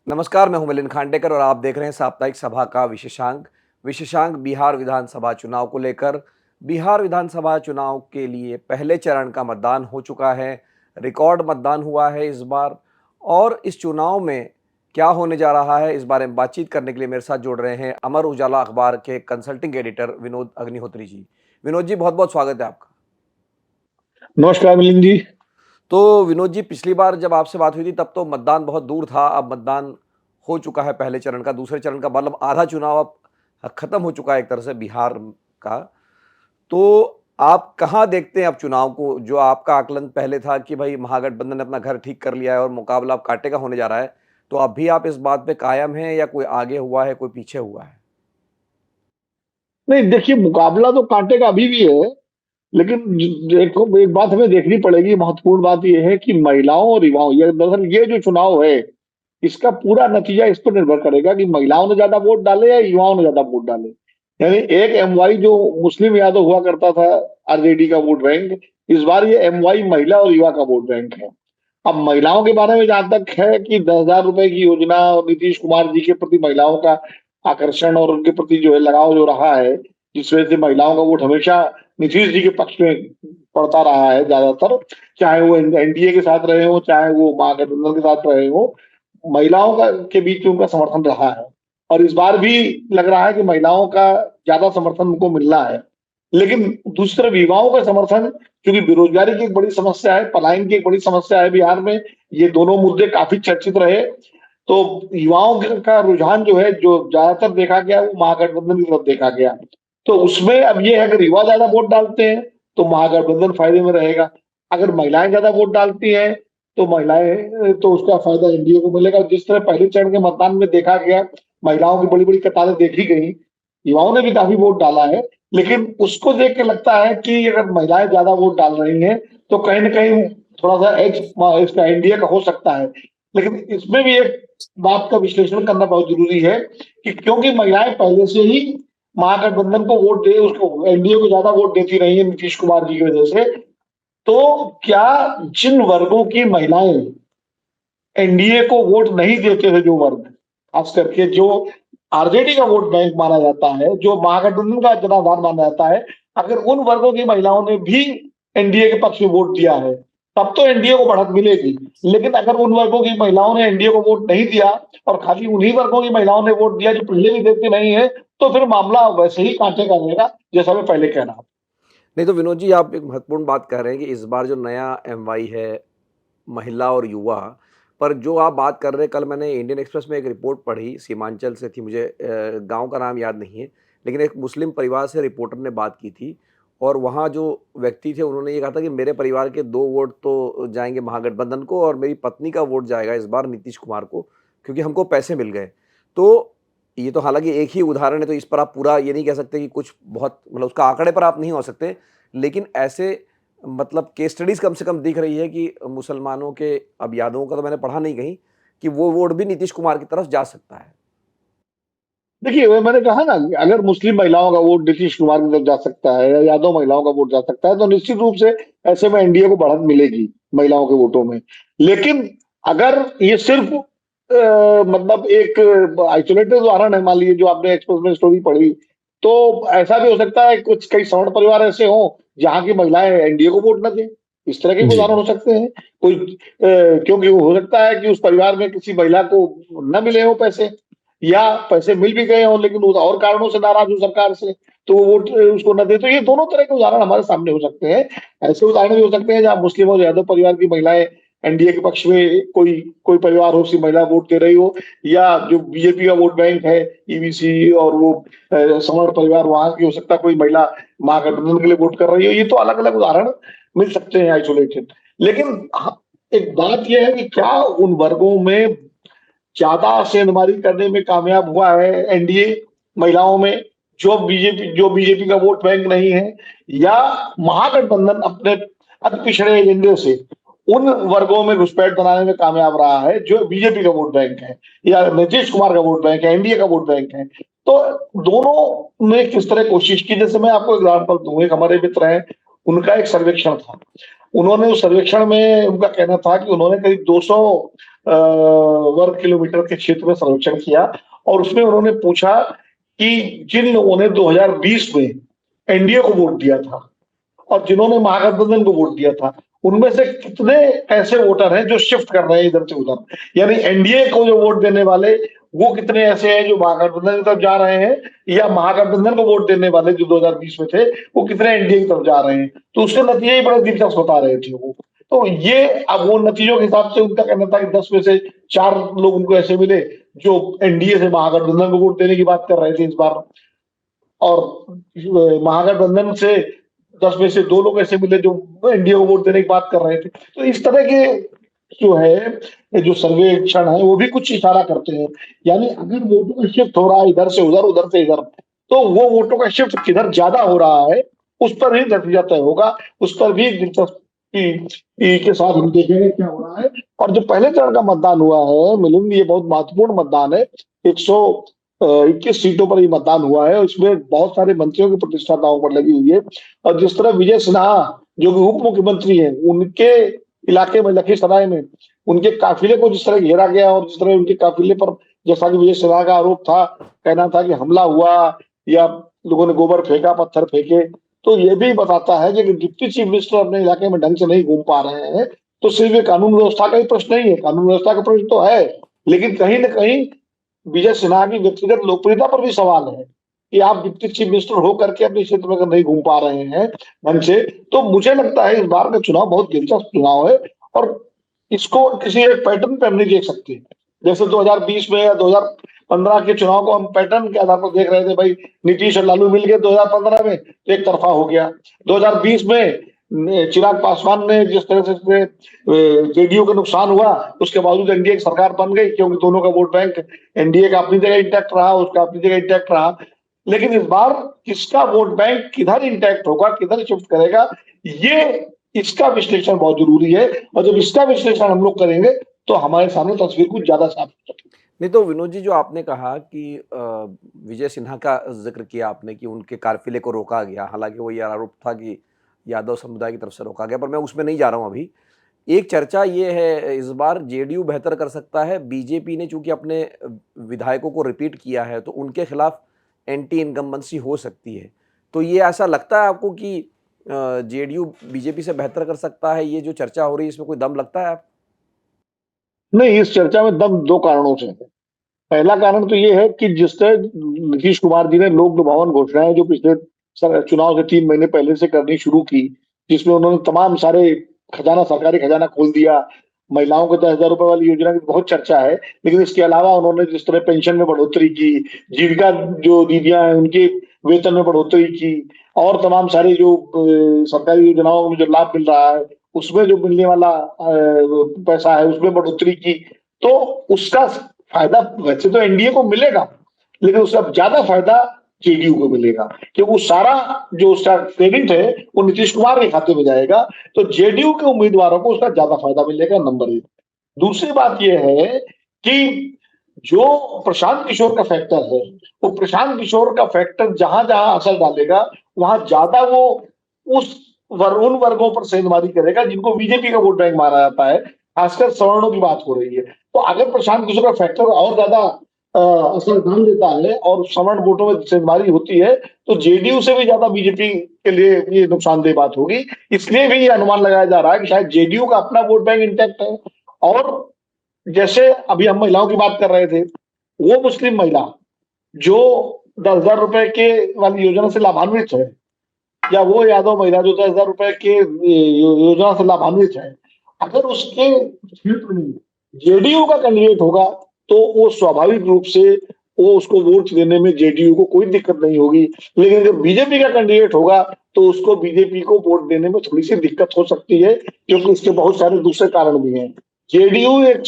नमस्कार, मैं हूं मिलिंद खांडेकर और आप देख रहे हैं साप्ताहिक सभा का विशेषांक बिहार विधानसभा चुनाव को लेकर। बिहार विधानसभा चुनाव के लिए पहले चरण का मतदान हो चुका है। रिकॉर्ड मतदान हुआ है इस बार। और इस चुनाव में क्या होने जा रहा है, इस बारे में बातचीत करने के लिए मेरे साथ जुड़ रहे हैं अमर उजाला अखबार के कंसल्टिंग एडिटर विनोद अग्निहोत्री जी। विनोद जी, बहुत बहुत स्वागत है आपका। नमस्कार मिलिंद जी। तो विनोद जी, पिछली बार जब आपसे बात हुई थी तब तो मतदान बहुत दूर था। अब मतदान हो चुका है पहले चरण का। दूसरे चरण का मतलब आधा चुनाव अब खत्म हो चुका है एक तरह से बिहार का। तो आप कहाँ देखते हैं अब चुनाव को? जो आपका आकलन पहले था कि भाई महागठबंधन ने अपना घर ठीक कर लिया है और मुकाबला अब कांटे का होने जा रहा है, तो अब भी आप इस बात पे कायम हैं या कोई आगे हुआ है, कोई पीछे हुआ है? नहीं, देखिए, मुकाबला तो कांटे का अभी भी है। लेकिन देखो, एक बात हमें देखनी पड़ेगी। महत्वपूर्ण बात यह है कि महिलाओं और युवाओं, ये दरअसल ये जो चुनाव है, इसका पूरा नतीजा इस पर निर्भर करेगा कि महिलाओं ने ज्यादा वोट डाले या युवाओं ने ज्यादा वोट डाले। यानी एक एमवाई जो मुस्लिम यादव हुआ करता था, आरजेडी का वोट बैंक, इस बार ये एमवाई महिला और युवा का वोट बैंक है। अब महिलाओं के बारे में जहां तक है कि 10,000 रुपए की योजना और नीतीश कुमार जी के प्रति महिलाओं का आकर्षण और उनके प्रति जो है लगाव जो रहा है, जिस वजह से महिलाओं का वोट हमेशा नीतीश जी के पक्ष में पड़ता रहा है ज्यादातर। चाहे वो एनडीए के साथ रहे हो, चाहे वो महागठबंधन के साथ रहे हो, महिलाओं का के बीच में उनका समर्थन रहा है। और इस बार भी लग रहा है कि महिलाओं का ज्यादा समर्थन उनको मिलना है। लेकिन दूसरी तरफ युवाओं का समर्थन, क्योंकि बेरोजगारी की एक बड़ी समस्या है, पलायन की एक बड़ी समस्या है बिहार में, ये दोनों मुद्दे काफी चर्चित रहे। तो युवाओं का रुझान जो है, जो ज्यादातर देखा गया, वो महागठबंधन की तरफ देखा गया। तो उसमें अब ये है, अगर युवा ज्यादा वोट डालते हैं तो महागठबंधन फायदे में रहेगा। अगर महिलाएं ज्यादा वोट डालती हैं तो महिलाएं तो उसका फायदा एनडीए को मिलेगा। जिस तरह पहले चरण के मतदान में देखा गया, महिलाओं की बड़ी बड़ी कतारें देखी गई, युवाओं ने भी काफी वोट डाला है। लेकिन उसको देख के लगता है कि अगर महिलाएं ज्यादा वोट डाल रही हैं तो कहीं ना कहीं थोड़ा सा एज इसका एनडीए का हो सकता है। लेकिन इसमें भी एक बात का विश्लेषण करना बहुत जरूरी है कि क्योंकि महिलाएं पहले से ही महागठबंधन को वोट दे, उसको एनडीए को ज्यादा वोट देती रही है नीतीश कुमार जी की वजह से, तो क्या जिन वर्गों की महिलाएं एनडीए को वोट नहीं देते थे, जो वर्ग खास करके जो आरजेडी का वोट बैंक माना जाता है, जो महागठबंधन का जनाधार माना जाता है, अगर उन वर्गों की महिलाओं ने भी एनडीए के पक्ष में वोट दिया है तब तो एनडीए को बढ़त मिलेगी। लेकिन अगर उन वर्गों की महिलाओं ने एनडीए को वोट नहीं दिया और खाली उन्हीं वर्गों की महिलाओं ने वोट दिया जो पहले भी देते नहीं है, तो फिर मामला वैसे ही कांटे का रहेगा, जैसा मैं पहले कह रहा था। नहीं तो विनोद जी, आप एक महत्वपूर्ण बात कह रहे हैं कि इस बार जो नया एमवाई है, महिला और युवा, पर जो आप बात कर रहे हैं, कल मैंने इंडियन एक्सप्रेस में एक रिपोर्ट पढ़ी, सीमांचल से थी, मुझे गांव का नाम याद नहीं है, लेकिन एक मुस्लिम परिवार से रिपोर्टर ने बात की थी। और वहाँ जो व्यक्ति थे उन्होंने ये कहा था कि मेरे परिवार के 2 वोट तो जाएंगे महागठबंधन को और मेरी पत्नी का वोट जाएगा इस बार नीतीश कुमार को, क्योंकि हमको पैसे मिल गए। तो ये तो हालांकि एक ही उदाहरण है, तो इस पर आप पूरा ये नहीं कह सकते कि कुछ बहुत, मतलब उसका आंकड़े पर आप नहीं हो सकते, लेकिन ऐसे मतलब केस स्टडीज कम से कम दिख रही है कि मुसलमानों के, अब यादवों का तो मैंने पढ़ा नहीं कहीं, कि वो वोट भी नीतीश कुमार की तरफ जा सकता है। देखिए, वो मैंने कहा ना कि अगर मुस्लिम महिलाओं का वोट नीतीश कुमार की तरफ जा सकता है या यादव महिलाओं का वोट जा सकता है, तो निश्चित रूप से ऐसे में एनडीए को बढ़त मिलेगी महिलाओं के वोटों में। लेकिन अगर ये सिर्फ मतलब एक आइसोलेटेड उदाहरण है, मान लीजिए जो आपने एक्सप्रेस में स्टोरी पढ़ी, तो ऐसा भी हो सकता है कुछ कई सवर्ण परिवार ऐसे हों जहां की महिलाएं एनडीए को वोट न दें। इस तरह के भी जी। उदाहरण हो सकते हैं। कोई क्योंकि वो हो सकता है कि उस परिवार में किसी महिला को न मिले हो पैसे, या पैसे मिल भी गए हों लेकिन वो और कारणों से नाराज हो सरकार से, तो वो वोट उसको न दे। तो ये दोनों तरह के उदाहरण हमारे सामने हो सकते हैं। ऐसे उदाहरण भी हो सकते हैं जहां मुस्लिम और यादव परिवार की महिलाएं एनडीए के पक्ष में, कोई कोई परिवार हो, उसकी महिला वोट दे रही हो, या जो बीजेपी का वोट बैंक है, ईबीसी और वो सवर्ण परिवार, वहां की हो सकता है कोई महिला महागठबंधन के लिए वोट कर रही हो। ये तो अलग अलग उदाहरण मिल सकते हैं आइसोलेटेड। लेकिन एक बात यह है कि क्या उन वर्गों में ज्यादा सेंधमारी करने में कामयाब हुआ है एनडीए महिलाओं में, जो बीजेपी का वोट बैंक नहीं है, या महागठबंधन अपने अति पिछड़े एजेंडे से उन वर्गों में घुसपैठ बनाने में कामयाब रहा है जो बीजेपी का वोट बैंक है या नीतीश कुमार का वोट बैंक है, एनडीए का वोट बैंक है। तो दोनों ने किस तरह कोशिश की, जैसे मैं आपको एग्जाम्पल दूं, एक हमारे मित्र हैं, उनका एक सर्वेक्षण था। उन्होंने उस सर्वेक्षण में उनका कहना था कि उन्होंने करीब 200 वर्ग किलोमीटर के क्षेत्र में सर्वेक्षण किया और उसमें उन्होंने पूछा कि जिन लोगों ने 2020 में एनडीए को वोट दिया था और जिन्होंने महागठबंधन को वोट दिया था, उनमें से कितने ऐसे वोटर हैं जो शिफ्ट कर रहे हैं इधर से उधर, यानी एनडीए को जो वोट देने वाले वो कितने ऐसे हैं जो महागठबंधन की तरफ जा रहे हैं, या महागठबंधन को वोट देने वाले जो 2020 में थे वो कितने एनडीए की तरफ जा रहे हैं। तो उसके नतीजे ही बड़े दिलचस्प बता रहे थे वो। तो ये अब वो नतीजों के हिसाब से उनका कहना था कि 10 में से 4 लोग उनको ऐसे मिले जो एनडीए से महागठबंधन को वोट देने की बात कर रहे थे इस बार, और महागठबंधन से 10 में से 2 लोग ऐसे मिले जो एनडीए को वोट देने की बात कर रहे थे। तो इस तरह के जो है जो सर्वेक्षण है वो भी कुछ इशारा करते हैं, यानी अगर वोटों का शिफ्ट हो रहा है इधर से उधर से इधर, तो वो वोटों का शिफ्ट किधर ज्यादा हो रहा है उस पर ही नतीजा तय होगा, उस पर भी दिलचस्पी के साथ हम देखेंगे क्या हो रहा है। और जो पहले चरण का मतदान हुआ है मिलिंद, ये बहुत महत्वपूर्ण मतदान है। 121 सीटों पर ये मतदान हुआ है, उसमें बहुत सारे मंत्रियों की प्रतिष्ठा दांव पर लगी हुई है। और जिस तरह विजय सिन्हा जो कि उप मुख्यमंत्री हैं, उनके इलाके में लखीसराय में उनके काफिले को जिस तरह घेरा गया और जिस तरह उनके काफिले पर, जैसा कि विजय सिन्हा का आरोप था, कहना था कि हमला हुआ या लोगों ने गोबर फेंका, पत्थर फेंके, तो ये भी बताता है कि डिप्टी चीफ मिनिस्टर अपने इलाके में ढंग से नहीं घूम पा रहे हैं तो सिर्फ ये कानून व्यवस्था का ही प्रश्न नहीं है, कानून व्यवस्था का प्रश्न तो है, लेकिन कहीं ना कहीं विजय सिन्हा की व्यक्तिगत लोकप्रियता पर भी सवाल है कि आप डिप्टी चीफ मिनिस्टर होकर के अपने क्षेत्र में अगर नहीं घूम पा रहे हैं ढंग से। तो मुझे लगता है इस बार का चुनाव बहुत दिलचस्प चुनाव है और इसको किसी एक पैटर्न पर हम नहीं देख सकते। जैसे 2020 में या 2015 के चुनाव को हम पैटर्न के आधार पर देख रहे थे, भाई नीतीश और लालू मिल गए 2015 में तो एक तरफा हो गया। 2020 में चिराग पासवान ने जिस तरह से जेडीयू का नुकसान हुआ उसके बावजूद एनडीए की सरकार बन गई, क्योंकि दोनों का वोट बैंक, एनडीए का अपनी जगह इंटैक्ट रहा, उसका अपनी जगह इंटैक्ट रहा। लेकिन इस बार किसका वोट बैंक किधर इंटैक्ट होगा, किधर शिफ्ट करेगा, ये इसका विश्लेषण बहुत जरूरी है। और जब इसका विश्लेषण हम लोग करेंगे तो हमारे सामने तस्वीर कुछ ज्यादा साफ हो सकती है। नहीं तो विनोद जी, जो आपने कहा कि विजय सिन्हा का जिक्र किया आपने कि उनके काफिले को रोका गया, हालांकि वो ये आरोप था कि यादव समुदाय की तरफ से रोका गया, पर मैं उसमें नहीं जा रहा हूं अभी। एक चर्चा ये है इस बार जेडीयू बेहतर कर सकता है, बीजेपी ने चूंकि अपने विधायकों को रिपीट किया है तो उनके खिलाफ एंटी इनकम्बेंसी हो सकती है। तो ये ऐसा लगता है आपको कि जेडीयू बीजेपी से बेहतर कर सकता है? ये जो चर्चा हो रही है इसमें कोई दम लगता है आप? नहीं, इस चर्चा में दम दो कारणों से है। पहला कारण तो ये है कि जिस तरह नीतीश कुमार जी ने लोक लुभावन घोषणाएं जो पिछले चुनाव से 3 महीने पहले से करनी शुरू की, जिसमें उन्होंने तमाम सारे खजाना, सरकारी खजाना खोल दिया। महिलाओं को 10,000 रुपए वाली योजना की बहुत चर्चा है, लेकिन इसके अलावा उन्होंने जिस तरह पेंशन में बढ़ोतरी की, जीविका जो दीदियां हैं उनके वेतन में बढ़ोतरी की, और तमाम सारी जो सरकारी योजनाओं में जो लाभ मिल रहा है उसमें जो मिलने वाला पैसा है उसमें बढ़ोतरी की, तो उसका फायदा वैसे तो एनडीए को मिलेगा, लेकिन उसका ज्यादा फायदा जेडीयू को मिलेगा, क्योंकि वो सारा जो उसका क्रेडिट है वो नीतीश कुमार के खाते में जाएगा। तो जेडीयू के उम्मीदवारों को उसका ज्यादा फायदा मिलेगा, नंबर 1। दूसरी बात यह है कि जो प्रशांत किशोर का फैक्टर है, वो प्रशांत किशोर का फैक्टर जहां जहां असर डालेगा वहां ज्यादा वो उन वर्गों पर सेंधमारी करेगा जिनको बीजेपी का वोट बैंक माना जाता है, खासकर सवर्णों की बात हो रही है। तो अगर प्रशांत किशोर का फैक्टर और ज्यादा असर डाल देता है और सवर्ण वोटों में सेंधमारी होती है तो जेडीयू से भी ज्यादा बीजेपी के लिए ये नुकसानदेह बात होगी। इसलिए भी ये अनुमान लगाया जा रहा है कि शायद जेडीयू का अपना वोट बैंक इंटैक्ट है। और जैसे अभी हम महिलाओं की बात कर रहे थे, वो मुस्लिम महिला जो 10,000 रुपए के वाली योजना से लाभान्वित है, या वो यादव महिला जो 10,000 रुपए के योजना से लाभान्वित है, अगर उसके क्षेत्र में जेडीयू का कैंडिडेट होगा तो वो स्वाभाविक रूप से वो उसको वोट देने में जेडीयू को कोई दिक्कत नहीं होगी। लेकिन जब बीजेपी का कैंडिडेट होगा तो उसको बीजेपी को वोट देने में थोड़ी सी दिक्कत हो सकती है, क्योंकि इसके बहुत सारे दूसरे कारण भी हैं। जेडीयू एक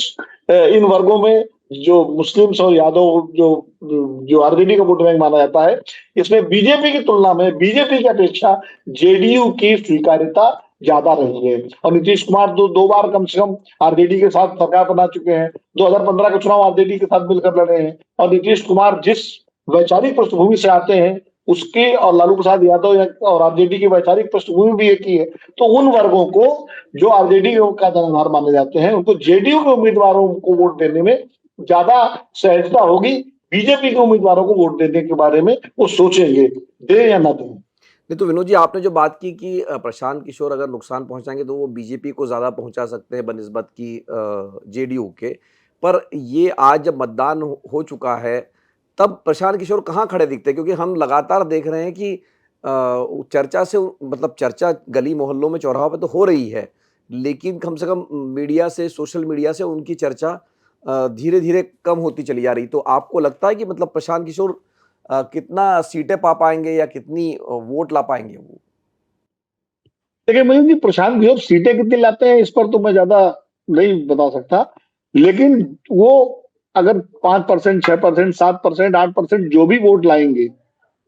इन वर्गों में जो मुस्लिम्स और यादव जो जो आरजेडी का वोट बैंक माना जाता है, इसमें बीजेपी की तुलना में बीजेपी की अपेक्षा जेडीयू की स्वीकार्यता ज्यादा रही है। और नीतीश कुमार दो बार कम से कम आरजेडी के साथ सरकार बना चुके हैं, 2015 का चुनाव आरजेडी के साथ मिलकर लड़े हैं। और नीतीश कुमार जिस वैचारिक पृष्ठभूमि से आते हैं उसकी और लालू प्रसाद यादव और आरजेडी की वैचारिक पृष्ठभूमि भी एक ही है, तो उन वर्गों को जो आरजेडी का जनाधार माने जाते हैं, उनको जेडीयू के उम्मीदवारों को वोट देने में ज्यादा सहजता होगी। बीजेपी के उम्मीदवारों को वोट देने के बारे में वो सोचेंगे, दे या ना दें। नहीं तो विनोद जी, आपने जो बात की कि प्रशांत किशोर अगर नुकसान पहुंचाएंगे तो वो बीजेपी को ज़्यादा पहुंचा सकते हैं बनिस्बत की जेडीयू के। पर ये आज जब मतदान हो चुका है, तब प्रशांत किशोर कहाँ खड़े दिखते हैं? क्योंकि हम लगातार देख रहे हैं कि चर्चा से मतलब चर्चा गली मोहल्लों में चौराहों पे तो हो रही है, लेकिन कम से कम मीडिया से, सोशल मीडिया से उनकी चर्चा धीरे धीरे कम होती चली जा रही। तो आपको लगता है कि मतलब प्रशांत किशोर कितना सीटें पा पाएंगे या कितनी वोट ला पाएंगे वो? देखिए मयूर जी, प्रशांत किशोर सीटें कितनी लाते हैं इस पर तो मैं ज्यादा नहीं बता सकता, लेकिन वो अगर 5%, 6%, 7%, 8% जो भी वोट लाएंगे,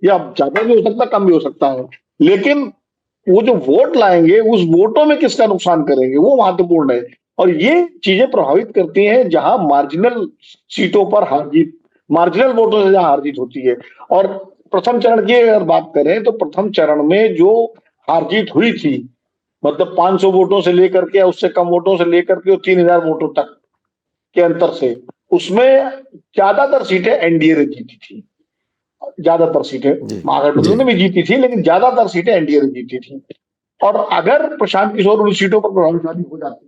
या ज्यादा भी हो सकता है, कम भी हो सकता है, लेकिन वो जो वोट लाएंगे उस वोटों में किसका नुकसान करेंगे वो महत्वपूर्ण है। और ये चीजें प्रभावित करती हैं जहां मार्जिनल सीटों पर हार जीत, मार्जिनल वोटों से जहां हार जीत होती है। और प्रथम चरण की अगर बात करें तो प्रथम चरण में जो हार जीत हुई थी, मतलब 500 वोटों से लेकर के, उससे कम वोटों से लेकर के 3000 वोटों तक के अंतर से, उसमें ज्यादातर सीटें एनडीए ने जीती थी। ज्यादातर सीटें जी। महागठबंधन ने भी जीती थी, लेकिन ज्यादातर सीटें एनडीए ने जीती थी। और अगर प्रशांत किशोर उन सीटों पर प्रभावशाली हो जाते,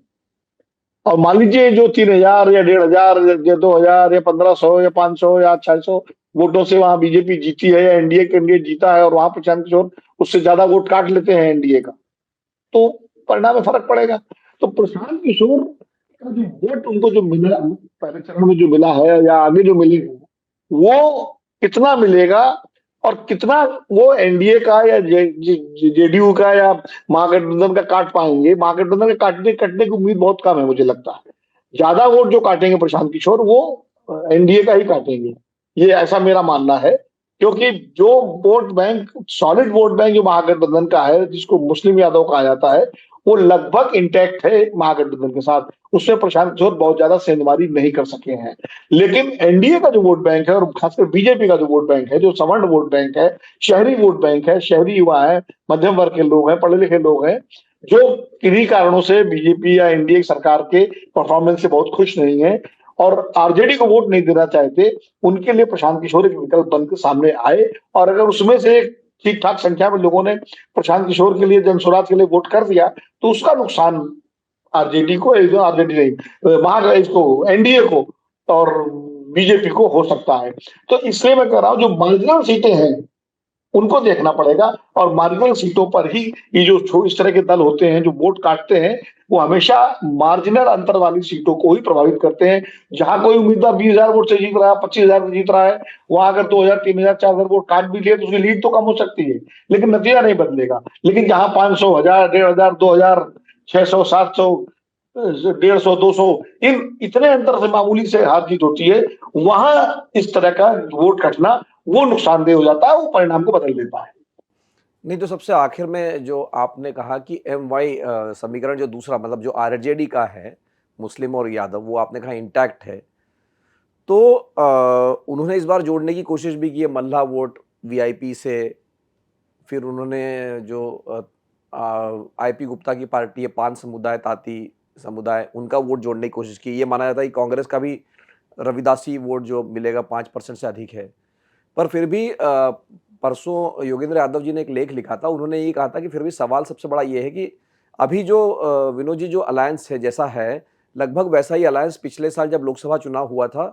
और मान लीजिए जो 3000 या 1500 या 2000 या 1500 या 500 या 600 वोटों से वहां बीजेपी जीती है, या एनडीए कैंडिडेट जीता है, और वहां प्रशांत किशोर उससे ज्यादा वोट काट लेते हैं एनडीए का, तो परिणाम में फर्क पड़ेगा। तो प्रशांत किशोर का जो वोट उनको जो मिला पहले चरण में, जो मिला है या आगे जो मिली है, वो कितना मिलेगा और कितना वो एनडीए का या जेडीयू का या महागठबंधन का काट पाएंगे, महागठबंधन के काटने कटने की उम्मीद बहुत कम है मुझे लगता है। ज्यादा वोट जो काटेंगे प्रशांत किशोर, वो एनडीए का ही काटेंगे, ये ऐसा मेरा मानना है। क्योंकि जो vote bank, solid vote bank जो महागठबंधन का है, जिसको मुस्लिम यादव कहा जाता है, वो लगभग इंटैक्ट है महागठबंधन के साथ। उसमें प्रशांत किशोर बहुत ज्यादा सेंधमारी नहीं कर सके हैं। लेकिन एनडीए का जो वोट बैंक है, और खासकर बीजेपी का जो वोट बैंक है, जो सवर्ण वोट बैंक है, शहरी वोट बैंक है, शहरी युवा है, मध्यम वर्ग के लोग हैं, पढ़े लिखे लोग हैं, जो किन्हीं कारणों से बीजेपी या एनडीए सरकार के परफॉर्मेंस से बहुत खुश नहीं है और आरजेडी को वोट नहीं देना चाहते, उनके लिए प्रशांत किशोर एक विकल्प बनकर सामने आए। और अगर उसमें से एक ठीक ठाक संख्या में लोगों ने प्रशांत किशोर के लिए, जनसुराज के लिए वोट कर दिया, तो उसका नुकसान आरजेडी को, आरजेडी नहीं, महा इसको, एनडीए को और बीजेपी को हो सकता है। तो इसलिए मैं कह रहा हूं जो मार्जिनल सीटें हैं उनको देखना पड़ेगा, और मार्जिनल सीटों पर ही ये जो इस तरह के दल होते हैं जो वोट काटते हैं, वो हमेशा मार्जिनल अंतर वाली सीटों को ही प्रभावित करते हैं। जहां कोई उम्मीदवार 20,000 वोट से जीत रहा है, 25,000 से जीत रहा है, वहां अगर 2,000, 3,000, 4,000 वोट काट भी लिए तो उसकी लीड तो कम हो सकती है, लेकिन नतीजा नहीं बदलेगा। लेकिन जहां 500, 1000, 1,500, 2,000, 600, 700, 150, 200, इन इतने अंतर से मामूली से हार जीत होती है, वहां इस तरह का वोट कटना वो नुकसानदेह हो जाता है, वो परिणाम को बदल देता है। नहीं तो सबसे आखिर में जो आपने कहा कि एम वाई समीकरण जो दूसरा मतलब जो आरजेडी का है, मुस्लिम और यादव, वो आपने कहा इंटैक्ट है। तो उन्होंने इस बार जोड़ने की कोशिश भी की है मल्लाह वोट वीआईपी से। फिर उन्होंने जो आईपी गुप्ता की पार्टी है, पान समुदाय, ताती समुदाय, उनका वोट जोड़ने की कोशिश की। ये माना जाता है कि कांग्रेस का भी रविदासी वोट जो मिलेगा 5% से अधिक है। पर फिर भी परसों योगेंद्र यादव जी ने एक लेख लिखा था, उन्होंने ये कहा था कि फिर भी सवाल सबसे बड़ा ये है कि अभी जो विनोद जी जो अलायंस है जैसा है, लगभग वैसा ही अलायंस पिछले साल जब लोकसभा चुनाव हुआ था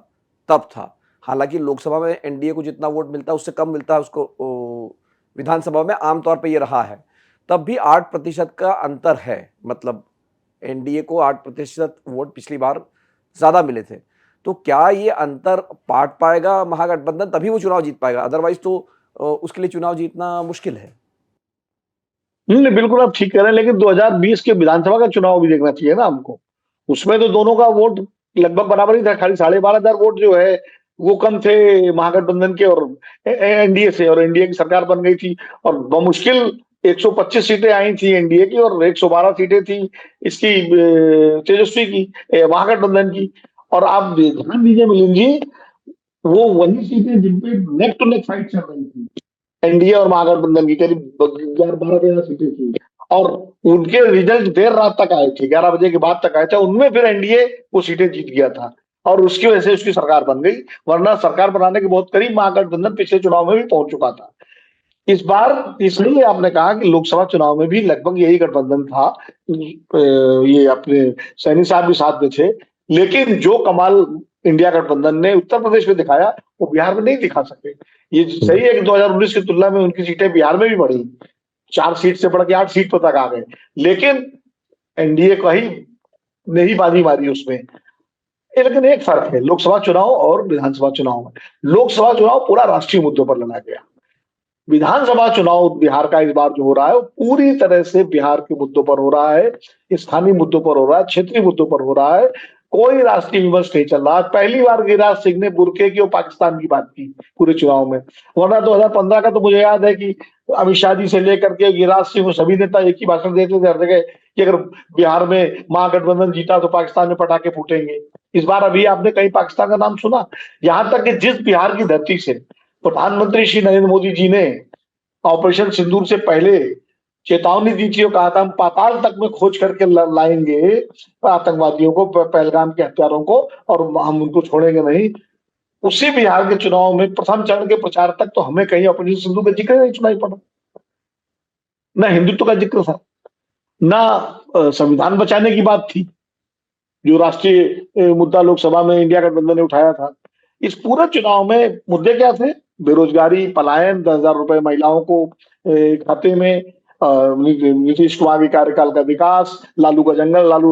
तब था। हालांकि लोकसभा में एनडीए को जितना वोट मिलता है उससे कम मिलता है उसको, विधानसभा में आमतौर पर ये रहा है। तब भी 8% का अंतर है, मतलब एनडीए को 8% वोट पिछली बार ज़्यादा मिले थे। तो क्या ये अंतर पाट पाएगा महागठबंधन, तभी वो चुनाव जीत पाएगा, अदरवाइज तो उसके लिए चुनाव जीतना मुश्किल है। नहीं, बिल्कुल आप ठीक कह रहे हैं, लेकिन 2020 के विधानसभा का चुनाव भी देखना चाहिए ना हमको। उसमें तो दोनों का वोट लगभग बराबर ही था, खाली 12,500 वोट जो है वो कम थे महागठबंधन के और एनडीए से, और एनडीए की सरकार बन गई थी। और बमुश्किल 125 सीटें आई थी एनडीए की, और 112 सीटें थी इसकी, तेजस्वी की, महागठबंधन की। और आप ध्यान दीजिए मिलिंद जी, वो वही सीटें जिन पे नेक टू नेक फाइट चल रही थी। एनडीए और महागठबंधन की करीब 11-12 सीटें थी, और उनके रिजल्ट देर रात तक आए थे, 11 बजे के बाद तक आए थे, उनमें फिर एनडीए वो सीटें जीत गया था, और उसकी वजह से उसकी सरकार बन गई। वरना सरकार बनाने के बहुत करीब महागठबंधन पिछले चुनाव में भी पहुंच चुका था। इस बार इसलिए आपने कहा कि लोकसभा चुनाव में भी लगभग यही गठबंधन था। ये अपने सैनी साहब भी साथ में थे, लेकिन जो कमाल इंडिया गठबंधन ने उत्तर प्रदेश में दिखाया वो बिहार में नहीं दिखा सके। ये सही है कि 2019 की तुलना में उनकी सीटें बिहार में भी बढ़ी, 4 सीट से बढ़ के 8 सीट पर तक आ गए, लेकिन एनडीए का ही नहीं बाजी मारी उसमें। लेकिन एक फर्क है लोकसभा चुनाव और विधानसभा चुनाव में। लोकसभा चुनाव पूरा राष्ट्रीय मुद्दों पर लड़ा गया, विधानसभा चुनाव बिहार का इस बार जो हो रहा है वो पूरी तरह से बिहार के मुद्दों पर हो रहा है, स्थानीय मुद्दों पर हो रहा है, क्षेत्रीय मुद्दों पर हो रहा है। कोई राष्ट्रीय विमर्श नहीं चल रहा। पहली बार गिरिराज सिंह ने बुरके की और पाकिस्तान की बात की पूरे चुनाव में। वरना 2015 का तो मुझे याद है कि अमित शाह जी से लेकर के गिरिराज सिंह सभी नेता एक ही भाषण देते थे हर जगह कि अगर बिहार में महागठबंधन जीता तो पाकिस्तान में पटाखे फूटेंगे। इस बार अभी आपने कहीं पाकिस्तान का नाम सुना? यहां तक कि जिस बिहार की धरती से प्रधानमंत्री श्री नरेंद्र मोदी जी ने ऑपरेशन सिंदूर से पहले चेतावनी दी थी और कहा था हम पाताल तक में खोज करके लाएंगे आतंकवादियों को, पहलगाम के हत्यारों को, और हम उनको छोड़ेंगे नहीं। उसी बिहार के चुनाव में प्रथम चरण के प्रचार तक तो हमें कहीं ऑपरेशन सिंधु का जिक्र नहीं सुनाई पड़ा, न हिंदुत्व का जिक्र था, न संविधान बचाने की बात थी जो राष्ट्रीय मुद्दा लोकसभा में इंडिया गठबंधन ने उठाया था। इस पूरे चुनाव में मुद्दे क्या थे? बेरोजगारी, पलायन, 10,000 रुपए महिलाओं को खाते में, नीतीश कुमार के कार्यकाल का विकास, लालू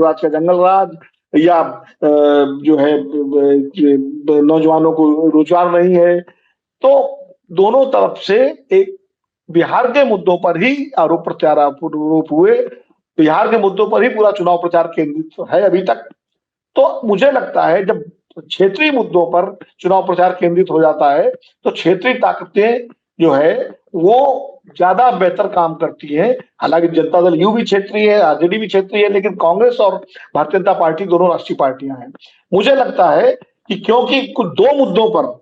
राज का जंगल राज, या जो है नौजवानों को रोजगार नहीं है। तो दोनों तरफ से एक बिहार के मुद्दों पर ही आरोप प्रत्यारोप हुए, बिहार के मुद्दों पर ही पूरा चुनाव प्रचार केंद्रित है अभी तक। तो मुझे लगता है जब क्षेत्रीय मुद्दों पर चुनाव प्रचार केंद्रित हो जाता है तो क्षेत्रीय ताकतें जो है वो ज्यादा बेहतर काम करती है। हालांकि जनता दल यू भी क्षेत्रीय है, आरजेडी भी क्षेत्रीय है, लेकिन कांग्रेस और भारतीय जनता पार्टी दोनों राष्ट्रीय पार्टियां हैं। मुझे लगता है कि क्योंकि कुछ दो मुद्दों पर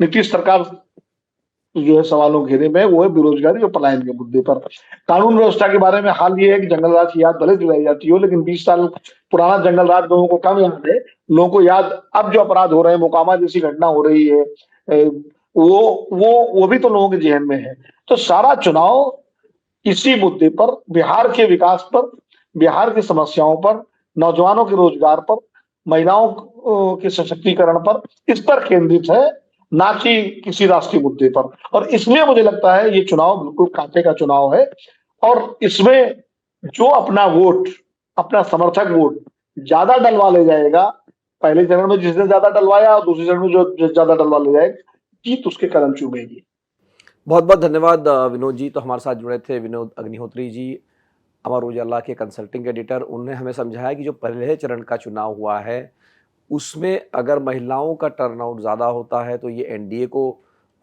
नीतीश सरकार जो है सवालों के घेरे में, वो है बेरोजगारी और पलायन के मुद्दे पर। कानून व्यवस्था के बारे में हाल ये है कि जंगल राज की याद भले दिलाई जाती हो, लेकिन 20 साल पुराना जंगल राज लोगों को कम याद है। लोगों को याद अब जो अपराध हो रहे हैं, मोकामा जैसी घटना हो रही है, वो भी तो लोगों के जेहन में है। तो सारा चुनाव इसी मुद्दे पर, बिहार के विकास पर, बिहार की समस्याओं पर, नौजवानों के रोजगार पर, महिलाओं के सशक्तिकरण पर, इस पर केंद्रित है, ना कि किसी राष्ट्रीय मुद्दे पर। और इसलिए मुझे लगता है ये चुनाव बिल्कुल कांटे का चुनाव है, और इसमें जो अपना वोट, अपना समर्थक वोट ज्यादा डलवा ले जाएगा, पहले चरण में जिसने ज्यादा डलवाया और दूसरे चरण में जो ज्यादा डलवा ले जाएगा, जीत उसके कदम चूमेगी। बहुत बहुत धन्यवाद विनोद जी। तो हमारे साथ जुड़े थे विनोद अग्निहोत्री जी, अमर उजाला के कंसल्टिंग एडिटर। उन्होंने हमें समझाया कि जो पहले चरण का चुनाव हुआ है उसमें अगर महिलाओं का टर्नआउट ज़्यादा होता है तो ये एनडीए को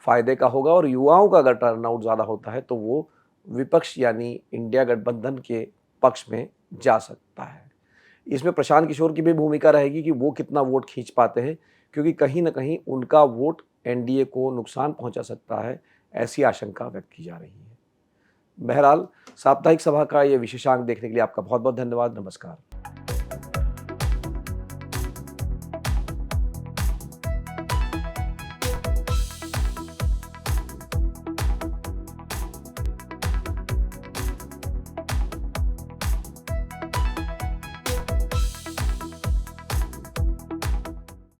फ़ायदे का होगा, और युवाओं का अगर टर्नआउट ज़्यादा होता है तो वो विपक्ष यानी इंडिया गठबंधन के पक्ष में जा सकता है। इसमें प्रशांत किशोर की भी भूमिका रहेगी कि वो कितना वोट खींच पाते हैं, क्योंकि कहीं न कहीं उनका वोट एनडीए को नुकसान पहुंचा सकता है, ऐसी आशंका व्यक्त की जा रही है। बहरहाल, साप्ताहिक सभा का ये विशेषांक देखने के लिए आपका बहुत बहुत धन्यवाद। नमस्कार।